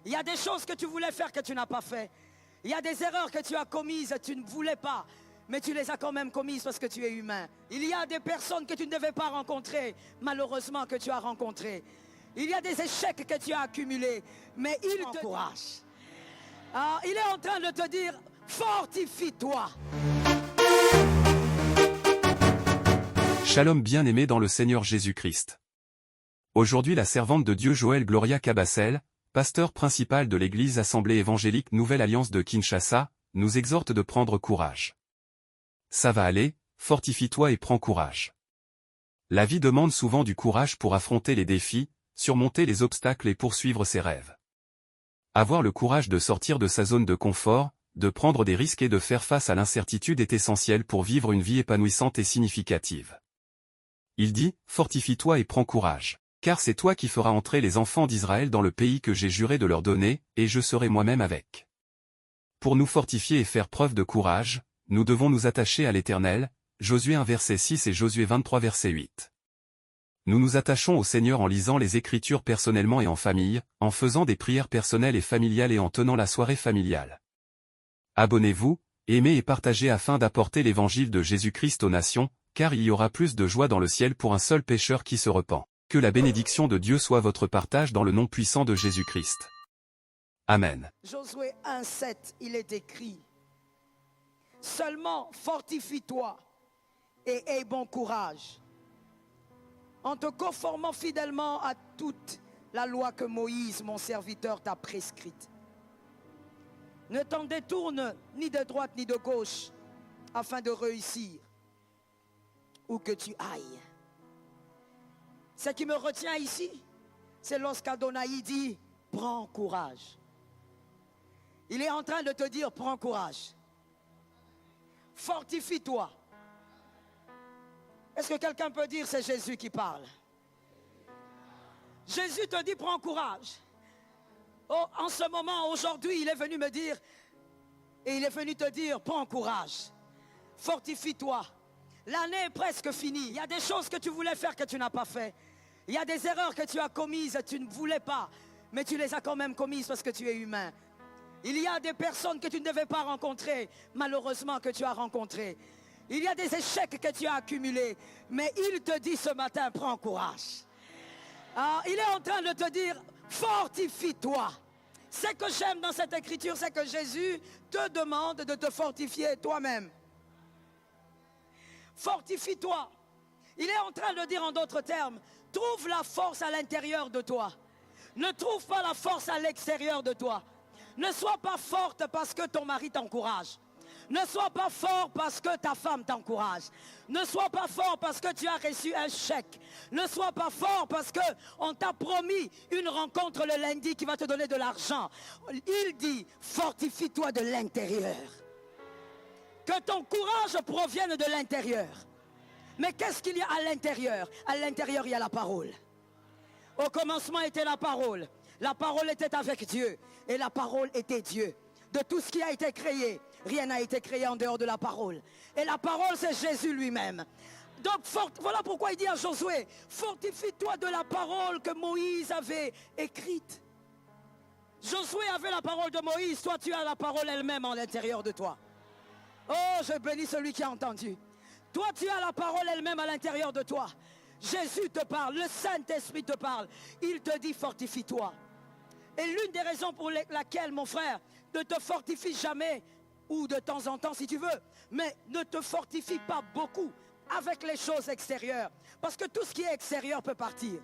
Il y a des choses que tu voulais faire que tu n'as pas fait. Il y a des erreurs que tu as commises, tu ne voulais pas, mais tu les as quand même commises parce que tu es humain. Il y a des personnes que tu ne devais pas rencontrer, malheureusement que tu as rencontrées. Il y a des échecs que tu as accumulés, mais il t'encourage. Il est en train de te dire, fortifie-toi. Shalom bien-aimé dans le Seigneur Jésus-Christ. Aujourd'hui la servante de Dieu Joël Gloria Cabassel, pasteur principal de l'église Assemblée évangélique Nouvelle Alliance de Kinshasa, nous exhorte de prendre courage. Ça va aller, fortifie-toi et prends courage. La vie demande souvent du courage pour affronter les défis, surmonter les obstacles et poursuivre ses rêves. Avoir le courage de sortir de sa zone de confort, de prendre des risques et de faire face à l'incertitude est essentiel pour vivre une vie épanouissante et significative. Il dit, fortifie-toi et prends courage, car c'est toi qui feras entrer les enfants d'Israël dans le pays que j'ai juré de leur donner, et je serai moi-même avec. Pour nous fortifier et faire preuve de courage, nous devons nous attacher à l'Éternel, Josué 1 verset 6 et Josué 23 verset 8. Nous nous attachons au Seigneur en lisant les Écritures personnellement et en famille, en faisant des prières personnelles et familiales et en tenant la soirée familiale. Abonnez-vous, aimez et partagez afin d'apporter l'évangile de Jésus-Christ aux nations, car il y aura plus de joie dans le ciel pour un seul pécheur qui se repent. Que la bénédiction de Dieu soit votre partage dans le nom puissant de Jésus-Christ. Amen. Josué 1,7, il est écrit, seulement fortifie-toi et aie bon courage, en te conformant fidèlement à toute la loi que Moïse, mon serviteur, t'a prescrite. Ne t'en détourne ni de droite ni de gauche, afin de réussir où que tu ailles. Ce qui me retient ici, c'est lorsqu'Adonai dit, prends courage. Il est en train de te dire, prends courage. Fortifie-toi. Est-ce que quelqu'un peut dire, c'est Jésus qui parle? Jésus te dit, prends courage. Oh, en ce moment, aujourd'hui, il est venu me dire, et il est venu te dire, prends courage. Fortifie-toi. L'année est presque finie. Il y a des choses que tu voulais faire que tu n'as pas fait. Il y a des erreurs que tu as commises, tu ne voulais pas, mais tu les as quand même commises parce que tu es humain. Il y a des personnes que tu ne devais pas rencontrer, malheureusement que tu as rencontrées. Il y a des échecs que tu as accumulés, mais il te dit ce matin, prends courage. Il est en train de te dire, fortifie-toi. Ce que j'aime dans cette écriture, c'est que Jésus te demande de te fortifier toi-même. Fortifie-toi. Il est en train de dire en d'autres termes, trouve la force à l'intérieur de toi. Ne trouve pas la force à l'extérieur de toi. Ne sois pas forte parce que ton mari t'encourage. Ne sois pas fort parce que ta femme t'encourage. Ne sois pas fort parce que tu as reçu un chèque. Ne sois pas fort parce qu'on t'a promis une rencontre le lundi qui va te donner de l'argent. Il dit, fortifie-toi de l'intérieur. Que ton courage provienne de l'intérieur. Mais qu'est-ce qu'il y a à l'intérieur? À l'intérieur, il y a la parole. Au commencement était la parole. La parole était avec Dieu. Et la parole était Dieu. De tout ce qui a été créé, rien n'a été créé en dehors de la parole. Et la parole, c'est Jésus lui-même. Donc, voilà pourquoi il dit à Josué, fortifie-toi de la parole que Moïse avait écrite. Josué avait la parole de Moïse, toi tu as la parole elle-même à l'intérieur de toi. Oh, je bénis celui qui a entendu. Toi, tu as la parole elle-même à l'intérieur de toi. Jésus te parle, le Saint-Esprit te parle. Il te dit, fortifie-toi. Et l'une des raisons pour laquelle, mon frère, ne te fortifie jamais, ou de temps en temps si tu veux, mais ne te fortifie pas beaucoup avec les choses extérieures. Parce que tout ce qui est extérieur peut partir.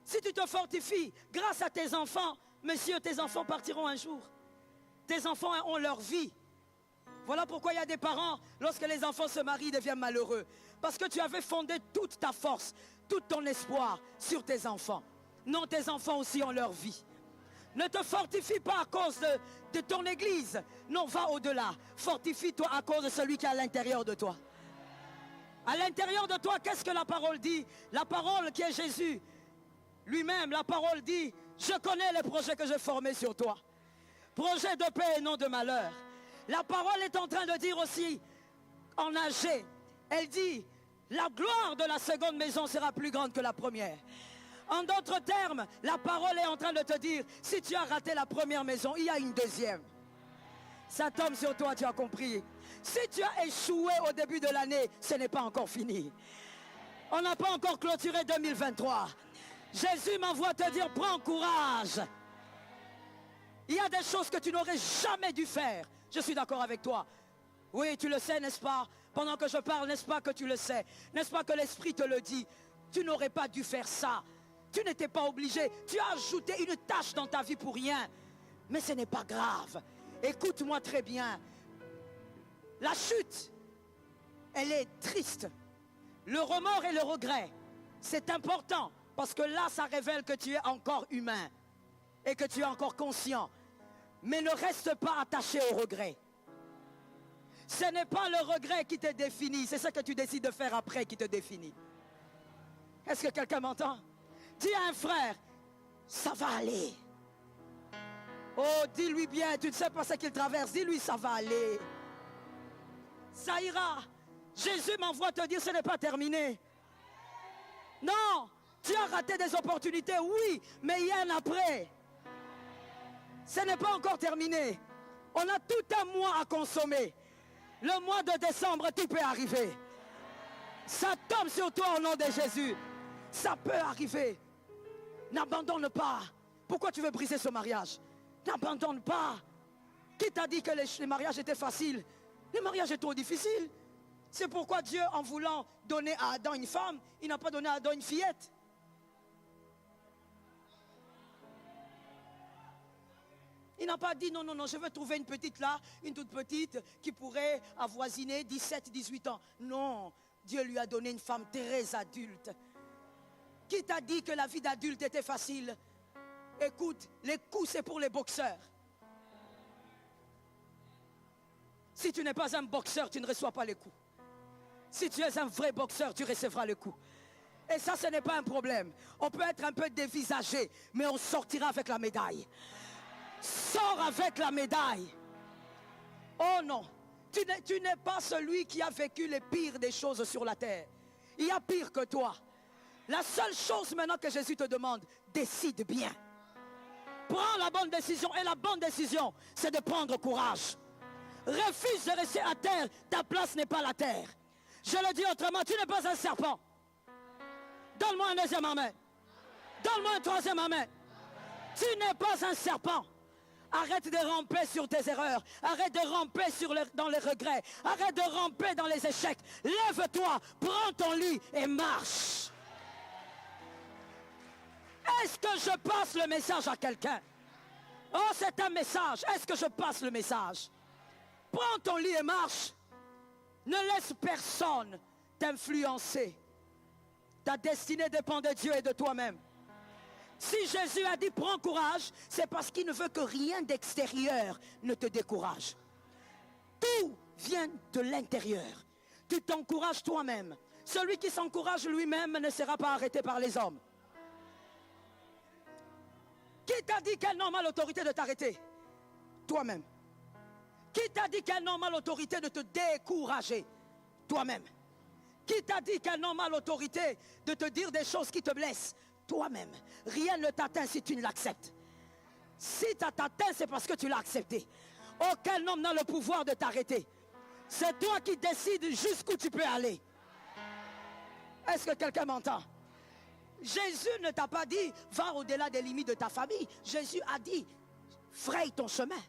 Si tu te fortifies grâce à tes enfants, messieurs, tes enfants partiront un jour. Tes enfants ont leur vie. Voilà pourquoi il y a des parents, lorsque les enfants se marient, deviennent malheureux. Parce que tu avais fondé toute ta force, tout ton espoir sur tes enfants. Non, tes enfants aussi ont leur vie. Ne te fortifie pas à cause de ton église. Non, va au-delà. Fortifie-toi à cause de celui qui est à l'intérieur de toi. À l'intérieur de toi, qu'est-ce que la parole dit? La parole qui est Jésus. Lui-même, la parole dit, je connais les projets que j'ai formés sur toi. Projet de paix et non de malheur. La parole est en train de dire aussi, en Agé, elle dit, la gloire de la seconde maison sera plus grande que la première. En d'autres termes, la parole est en train de te dire, si tu as raté la première maison, il y a une deuxième. Ça tombe sur toi, tu as compris. Si tu as échoué au début de l'année, ce n'est pas encore fini. On n'a pas encore clôturé 2023. Jésus m'envoie te dire, prends courage. Il y a des choses que tu n'aurais jamais dû faire. Je suis d'accord avec toi. Oui, tu le sais, n'est-ce pas? Pendant que je parle, n'est-ce pas que tu le sais? N'est-ce pas que l'Esprit te le dit? Tu n'aurais pas dû faire ça. Tu n'étais pas obligé. Tu as ajouté une tâche dans ta vie pour rien. Mais ce n'est pas grave. Écoute-moi très bien. La chute, elle est triste. Le remords et le regret, c'est important. Parce que là, ça révèle que tu es encore humain. Et que tu es encore conscient. Mais ne reste pas attaché au regret. Ce n'est pas le regret qui te définit. C'est ce que tu décides de faire après qui te définit. Est-ce que quelqu'un m'entend? Dis à un frère, ça va aller. Oh, dis-lui bien, tu ne sais pas ce qu'il traverse. Dis-lui, ça va aller. Ça ira. Jésus m'envoie te dire, ce n'est pas terminé. Non, tu as raté des opportunités, oui, mais il y a un après. Ce n'est pas encore terminé. On a tout un mois à consommer. Le mois de décembre, tout peut arriver. Ça tombe sur toi au nom de Jésus. Ça peut arriver. N'abandonne pas. Pourquoi tu veux briser ce mariage? N'abandonne pas. Qui t'a dit que les mariages étaient faciles? Les mariages est trop difficile. C'est pourquoi Dieu, en voulant donner à Adam une femme, il n'a pas donné à Adam une fillette. Il n'a pas dit non, non, non, je veux trouver une petite là, une toute petite qui pourrait avoisiner 17, 18 ans. Non, Dieu lui a donné une femme très adulte. Qui t'a dit que la vie d'adulte était facile? Écoute, les coups c'est pour les boxeurs. Si tu n'es pas un boxeur, tu ne reçois pas les coups. Si tu es un vrai boxeur, tu recevras les coups. Et ça, ce n'est pas un problème. On peut être un peu dévisagé, mais on sortira avec la médaille. Sors avec la médaille. Oh non, tu n'es pas celui qui a vécu les pires des choses sur la terre. Il y a pire que toi. La seule chose maintenant que Jésus te demande, décide bien. Prends la bonne décision. Et la bonne décision, c'est de prendre courage. Refuse de rester à terre. Ta place n'est pas la terre. Je le dis autrement, tu n'es pas un serpent. Donne-moi un deuxième amen. Donne-moi un troisième amen. Tu n'es pas un serpent. Arrête de ramper sur tes erreurs. Arrête de ramper dans les regrets. Arrête de ramper dans les échecs. Lève-toi, prends ton lit et marche. Est-ce que je passe le message à quelqu'un? Oh, c'est un message. Est-ce que je passe le message? Prends ton lit et marche. Ne laisse personne t'influencer. Ta destinée dépend de Dieu et de toi-même. Si Jésus a dit prends courage, c'est parce qu'il ne veut que rien d'extérieur ne te décourage. Tout vient de l'intérieur. Tu t'encourages toi-même. Celui qui s'encourage lui-même ne sera pas arrêté par les hommes. Qui t'a dit qu'un homme a l'autorité de t'arrêter? Toi-même. Qui t'a dit qu'un homme a l'autorité de te décourager? Toi-même. Qui t'a dit qu'un homme a l'autorité de te dire des choses qui te blessent? Toi-même. Rien ne t'atteint si tu ne l'acceptes. Si ça t'atteint, c'est parce que tu l'as accepté. Aucun homme n'a le pouvoir de t'arrêter. C'est toi qui décides jusqu'où tu peux aller. Est-ce que quelqu'un m'entend? Jésus ne t'a pas dit va au-delà des limites de ta famille. Jésus a dit fraye ton chemin.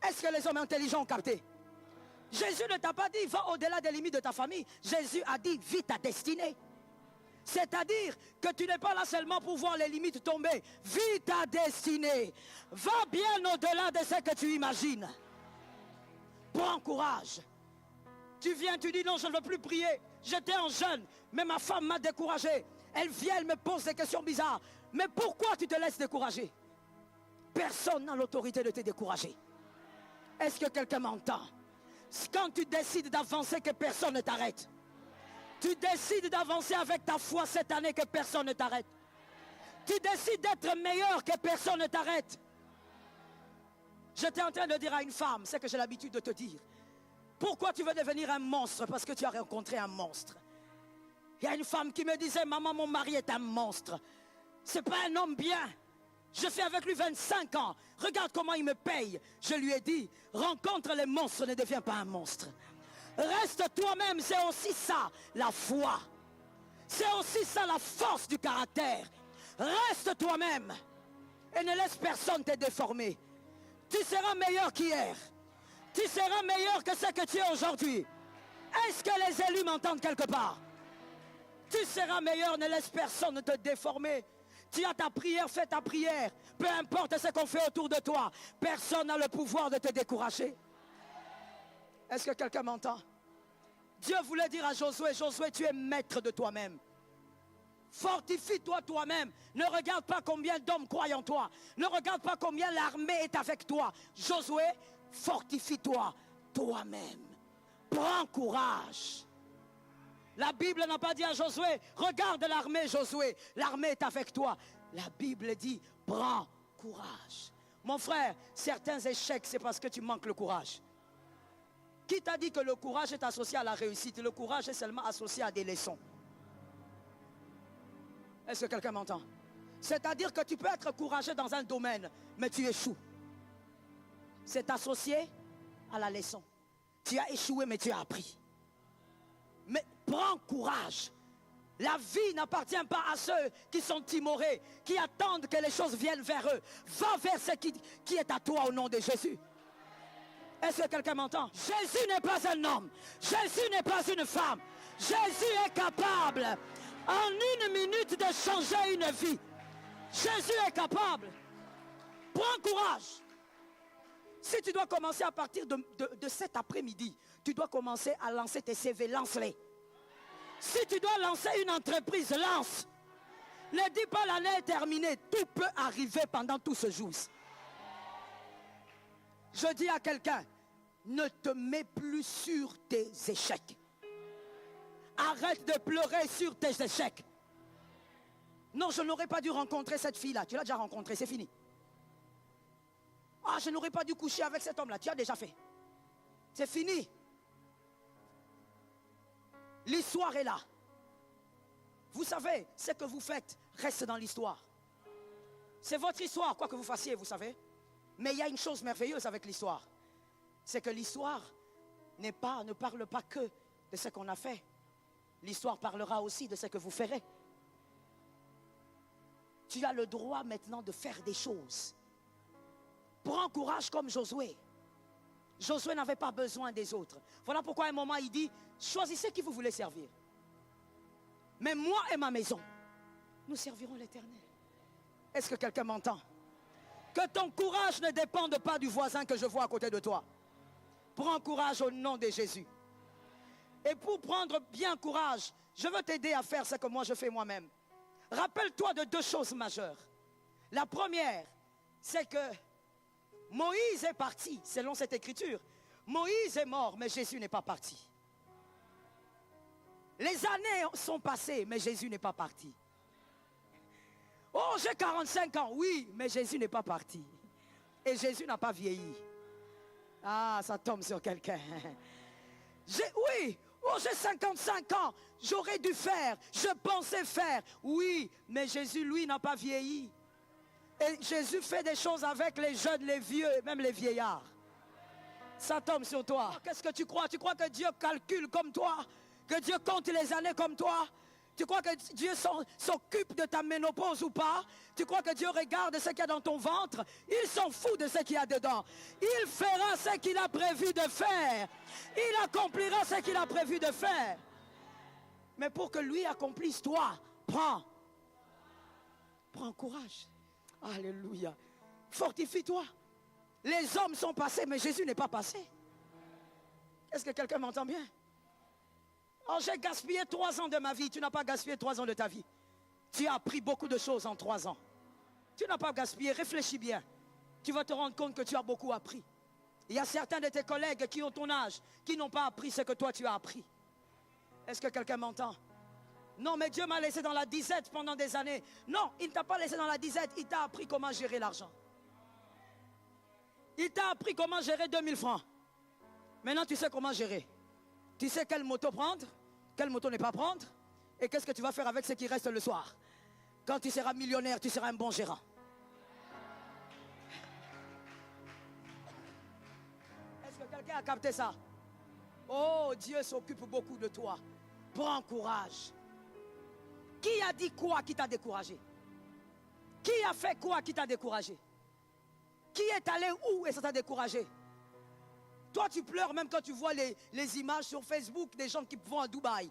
Est-ce que les hommes intelligents ont capté? Jésus ne t'a pas dit va au-delà des limites de ta famille. Jésus a dit vis ta destinée. C'est-à-dire que tu n'es pas là seulement pour voir les limites tomber. Vis ta destinée. Va bien au-delà de ce que tu imagines. Prends courage. Tu viens, tu dis non, je ne veux plus prier. J'étais en jeûne, mais ma femme m'a découragé. Elle vient, elle me pose des questions bizarres. Mais pourquoi tu te laisses décourager? Personne n'a l'autorité de te décourager. Est-ce que quelqu'un m'entend? Quand tu décides d'avancer, que personne ne t'arrête. Tu décides d'avancer avec ta foi cette année, que personne ne t'arrête. Tu décides d'être meilleur, que personne ne t'arrête. J'étais en train de dire à une femme, c'est que j'ai l'habitude de te dire. Pourquoi tu veux devenir un monstre? Parce que tu as rencontré un monstre. Il y a une femme qui me disait, maman, mon mari est un monstre. C'est pas un homme bien. Je fais avec lui 25 ans. Regarde comment il me paye. Je lui ai dit, rencontre les monstres, ne deviens pas un monstre. Reste toi-même, c'est aussi ça, la foi. C'est aussi ça, la force du caractère. Reste toi-même et ne laisse personne te déformer. Tu seras meilleur qu'hier. Tu seras meilleur que ce que tu es aujourd'hui. Est-ce que les élus m'entendent quelque part? Tu seras meilleur, ne laisse personne te déformer. Tu as ta prière, fais ta prière. Peu importe ce qu'on fait autour de toi, personne n'a le pouvoir de te décourager. Est-ce que quelqu'un m'entend? Dieu voulait dire à Josué, Josué, tu es maître de toi-même. Fortifie-toi toi-même. Ne regarde pas combien d'hommes croient en toi. Ne regarde pas combien l'armée est avec toi. Josué, fortifie-toi toi-même. Prends courage. La Bible n'a pas dit à Josué, regarde l'armée Josué, l'armée est avec toi. La Bible dit, prends courage. Mon frère, certains échecs, c'est parce que tu manques le courage. Qui t'a dit que le courage est associé à la réussite? Le courage est seulement associé à des leçons. Est-ce que quelqu'un m'entend? C'est-à-dire que tu peux être courageux dans un domaine, mais tu échoues. C'est associé à la leçon. Tu as échoué, mais tu as appris. Mais prends courage. La vie n'appartient pas à ceux qui sont timorés, qui attendent que les choses viennent vers eux. Va vers ce qui est à toi au nom de Jésus. Est-ce que quelqu'un m'entend? Jésus n'est pas un homme. Jésus n'est pas une femme. Jésus est capable en une minute de changer une vie. Jésus est capable. Prends courage. Si tu dois commencer à partir de cet après-midi, tu dois commencer à lancer tes CV, lance-les. Si tu dois lancer une entreprise, lance. Ne dis pas l'année est terminée. Tout peut arriver pendant tout ce jour. Je dis à quelqu'un, ne te mets plus sur tes échecs. Arrête de pleurer sur tes échecs. Non, je n'aurais pas dû rencontrer cette fille-là. Tu l'as déjà rencontrée, c'est fini. Ah, je n'aurais pas dû coucher avec cet homme-là. Tu as déjà fait. C'est fini. L'histoire est là. Vous savez, ce que vous faites reste dans l'histoire. C'est votre histoire, quoi que vous fassiez, vous savez. Mais il y a une chose merveilleuse avec l'histoire. C'est que l'histoire ne parle pas que de ce qu'on a fait. L'histoire parlera aussi de ce que vous ferez. Tu as le droit maintenant de faire des choses. Prends courage comme Josué. Josué n'avait pas besoin des autres. Voilà pourquoi à un moment il dit, choisissez qui vous voulez servir. Mais moi et ma maison, nous servirons l'Éternel. Est-ce que quelqu'un m'entend? Que ton courage ne dépende pas du voisin que je vois à côté de toi. Prends courage au nom de Jésus. Et pour prendre bien courage, je veux t'aider à faire ce que moi je fais moi-même. Rappelle-toi de deux choses majeures. La première, c'est que Moïse est parti, selon cette écriture. Moïse est mort, mais Jésus n'est pas parti. Les années sont passées, mais Jésus n'est pas parti. Oh, j'ai 45 ans, oui, mais Jésus n'est pas parti. Et Jésus n'a pas vieilli. Ah, ça tombe sur quelqu'un. Oui, oh, j'ai 55 ans, j'aurais dû faire, je pensais faire. Oui, mais Jésus, lui, n'a pas vieilli. Et Jésus fait des choses avec les jeunes, les vieux, et même les vieillards. Ça tombe sur toi. Qu'est-ce que tu crois? Tu crois que Dieu calcule comme toi? Que Dieu compte les années comme toi? Tu crois que Dieu s'occupe de ta ménopause ou pas? Tu crois que Dieu regarde ce qu'il y a dans ton ventre? Il s'en fout de ce qu'il y a dedans. Il fera ce qu'il a prévu de faire. Il accomplira ce qu'il a prévu de faire. Mais pour que lui accomplisse, toi, prends courage. Alléluia. Fortifie-toi. Les hommes sont passés, mais Jésus n'est pas passé. Est-ce que quelqu'un m'entend bien? Oh, j'ai gaspillé 3 ans de ma vie. Tu n'as pas gaspillé 3 ans de ta vie. Tu as appris beaucoup de choses en 3 ans. Tu n'as pas gaspillé. Réfléchis bien. Tu vas te rendre compte que tu as beaucoup appris. Il y a certains de tes collègues qui ont ton âge, qui n'ont pas appris ce que toi tu as appris. Est-ce que quelqu'un m'entend? Non, mais Dieu m'a laissé dans la disette pendant des années. Non, il ne t'a pas laissé dans la disette. Il t'a appris comment gérer l'argent. Il t'a appris comment gérer 2000 francs. Maintenant, tu sais comment gérer. Tu sais quelle moto prendre, quelle moto ne pas prendre. Et qu'est-ce que tu vas faire avec ce qui reste le soir? Quand tu seras millionnaire, tu seras un bon gérant. Est-ce que quelqu'un a capté ça? Oh, Dieu s'occupe beaucoup de toi. Prends courage. Qui a dit quoi qui t'a découragé? Qui a fait quoi qui t'a découragé? Qui est allé où et ça t'a découragé? Toi, tu pleures même quand tu vois les images sur Facebook des gens qui vont à Dubaï.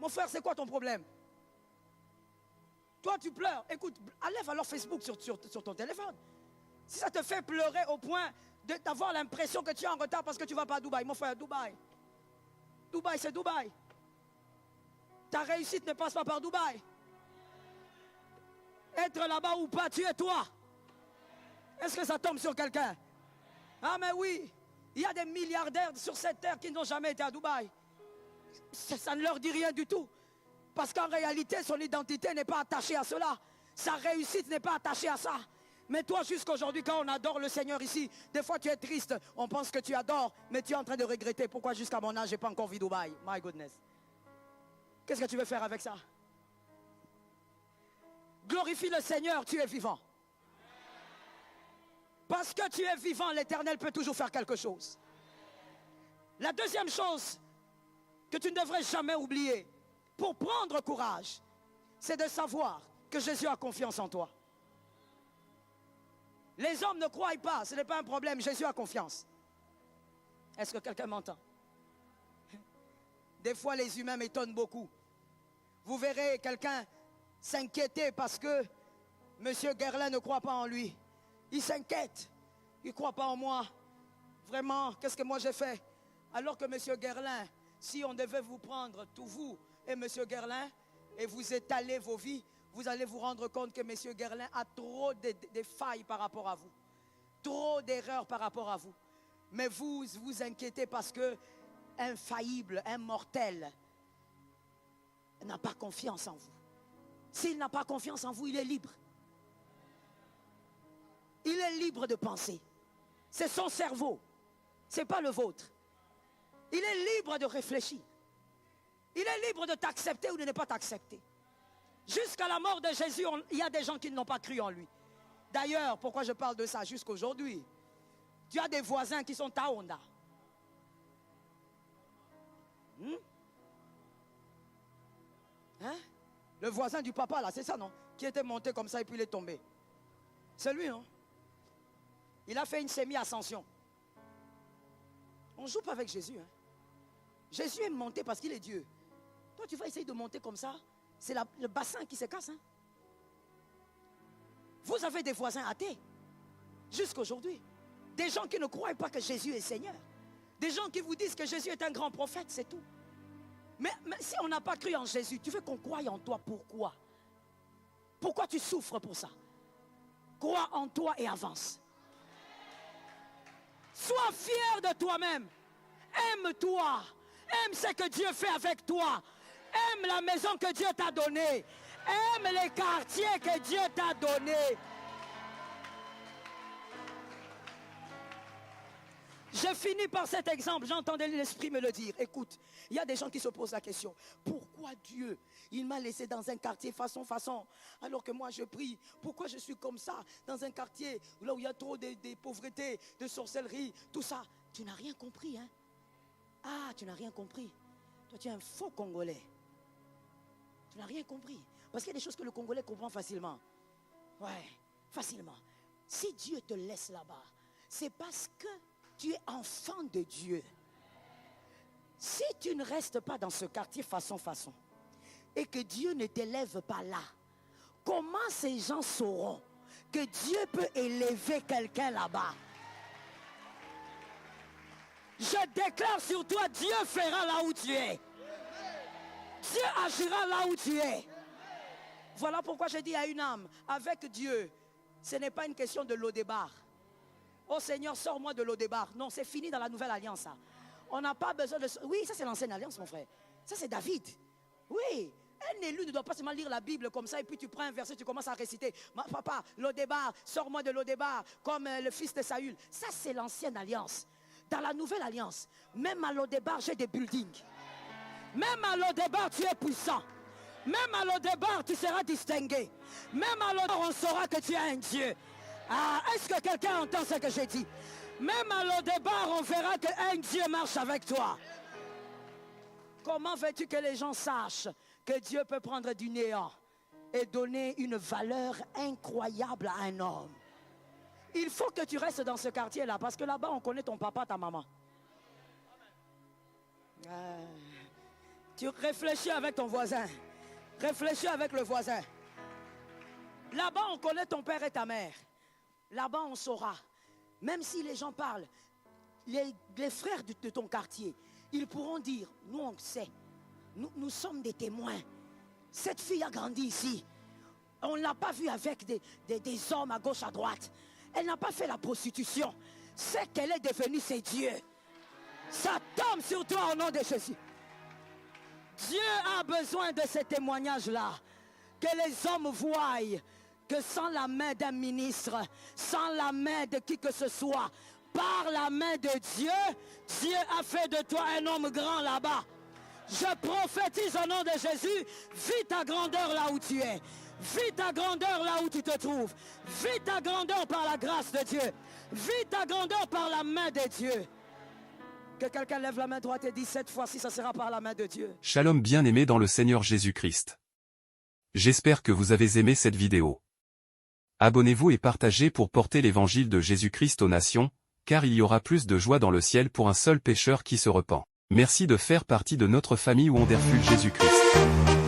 Mon frère, c'est quoi ton problème? Toi, tu pleures. Écoute, enlève alors Facebook sur ton téléphone. Si ça te fait pleurer au point d'avoir l'impression que tu es en retard parce que tu ne vas pas à Dubaï. Mon frère, Dubaï. Dubaï, c'est Dubaï. Ta réussite ne passe pas par Dubaï. Être là-bas ou pas, tu es toi. Est-ce que ça tombe sur quelqu'un? Ah mais oui, il y a des milliardaires sur cette terre qui n'ont jamais été à Dubaï. Ça ne leur dit rien du tout. Parce qu'en réalité, son identité n'est pas attachée à cela. Sa réussite n'est pas attachée à ça. Mais toi, jusqu'aujourd'hui, quand on adore le Seigneur ici, des fois tu es triste, on pense que tu adores, mais tu es en train de regretter. Pourquoi jusqu'à mon âge, je n'ai pas encore vu Dubaï? My goodness. Qu'est-ce que tu veux faire avec ça? Glorifie le Seigneur, tu es vivant. Parce que tu es vivant, l'Éternel peut toujours faire quelque chose. La deuxième chose que tu ne devrais jamais oublier, pour prendre courage, c'est de savoir que Jésus a confiance en toi. Les hommes ne croient pas, ce n'est pas un problème, Jésus a confiance. Est-ce que quelqu'un m'entend? Des fois, les humains m'étonnent beaucoup. Vous verrez quelqu'un s'inquiéter parce que M. Guerlain ne croit pas en lui. Il s'inquiète. Il ne croit pas en moi. Vraiment, qu'est-ce que moi j'ai fait? Alors que M. Guerlain, si on devait vous prendre, tout vous et M. Guerlain, et vous étaler vos vies, vous allez vous rendre compte que M. Guerlain a trop de failles par rapport à vous. Trop d'erreurs par rapport à vous. Mais vous vous inquiétez parce que infaillible, immortel, n'a pas confiance en vous. S'il n'a pas confiance en vous, il est libre. Il est libre de penser. C'est son cerveau. Ce n'est pas le vôtre. Il est libre de réfléchir. Il est libre de t'accepter ou de ne pas t'accepter. Jusqu'à la mort de Jésus, il y a des gens qui n'ont pas cru en lui. D'ailleurs, pourquoi je parle de ça jusqu'aujourd'hui? Tu as des voisins qui sont à Honda. Hein? Le voisin du papa là, c'est ça non? Qui était monté comme ça et puis il est tombé. C'est lui non? Il a fait une semi-ascension. On ne joue pas avec Jésus. Hein? Jésus est monté parce qu'il est Dieu. Toi tu vas essayer de monter comme ça. C'est le bassin qui se casse. Hein? Vous avez des voisins athées. Jusqu'aujourd'hui. Des gens qui ne croient pas que Jésus est Seigneur. Des gens qui vous disent que Jésus est un grand prophète, c'est tout. Mais si on n'a pas cru en Jésus, tu veux qu'on croie en toi, pourquoi? Pourquoi tu souffres pour ça? Crois en toi et avance. Sois fier de toi-même. Aime-toi. Aime ce que Dieu fait avec toi. Aime la maison que Dieu t'a donnée. Aime les quartiers que Dieu t'a donnés. Je finis par cet exemple, j'entendais l'Esprit me le dire. Écoute, il y a des gens qui se posent la question. Pourquoi Dieu, il m'a laissé dans un quartier façon, alors que moi je prie? Pourquoi je suis comme ça, dans un quartier là où il y a trop de pauvreté, de sorcellerie, tout ça? Tu n'as rien compris, hein? Ah, tu n'as rien compris. Toi, tu es un faux Congolais. Tu n'as rien compris. Parce qu'il y a des choses que le Congolais comprend facilement. Ouais, facilement. Si Dieu te laisse là-bas, c'est parce que tu es enfant de Dieu. Si tu ne restes pas dans ce quartier façon, et que Dieu ne t'élève pas là, comment ces gens sauront que Dieu peut élever quelqu'un là-bas? Je déclare sur toi, Dieu fera là où tu es. Dieu agira là où tu es. Voilà pourquoi je dis à une âme, avec Dieu, ce n'est pas une question de Lodébar. Oh Seigneur, sors-moi de Lodébar. Non, c'est fini dans la nouvelle alliance. Ça. On n'a pas besoin de... Oui, ça c'est l'ancienne alliance, mon frère. Ça c'est David. Oui, un élu ne doit pas seulement lire la Bible comme ça et puis tu prends un verset, tu commences à réciter. Papa, Lodébar, sors-moi de Lodébar, comme le fils de Saül. Ça c'est l'ancienne alliance. Dans la nouvelle alliance, même à Lodébar, j'ai des buildings. Même à Lodébar, tu es puissant. Même à l'au-départ, tu seras distingué. Même à l'au-départ, on saura que tu as un Dieu. Ah, est-ce que quelqu'un entend ce que j'ai dit? Même à l'au-départ, on verra qu'un Dieu marche avec toi. Comment veux-tu que les gens sachent que Dieu peut prendre du néant et donner une valeur incroyable à un homme? Il faut que tu restes dans ce quartier-là, parce que là-bas, on connaît ton papa, ta maman. Tu réfléchis avec ton voisin. Réfléchis avec le voisin. Là-bas, on connaît ton père et ta mère. Là-bas, on saura. Même si les gens parlent, les frères de ton quartier, ils pourront dire, nous on sait, nous sommes des témoins. Cette fille a grandi ici. On ne l'a pas vue avec des hommes à gauche, à droite. Elle n'a pas fait la prostitution. C'est qu'elle est devenue, c'est Dieu. Ça tombe sur toi au nom de Jésus. Dieu a besoin de ces témoignages-là. Que les hommes voient que sans la main d'un ministre, sans la main de qui que ce soit, par la main de Dieu, Dieu a fait de toi un homme grand là-bas. Je prophétise au nom de Jésus, vis ta grandeur là où tu es. Vis ta grandeur là où tu te trouves. Vis ta grandeur par la grâce de Dieu. Vis ta grandeur par la main de Dieu. Que quelqu'un lève la main droite et dise cette fois-ci, ça sera par la main de Dieu. Shalom bien-aimés dans le Seigneur Jésus-Christ. J'espère que vous avez aimé cette vidéo. Abonnez-vous et partagez pour porter l'évangile de Jésus-Christ aux nations, car il y aura plus de joie dans le ciel pour un seul pécheur qui se repent. Merci de faire partie de notre famille Wonderful Jésus-Christ.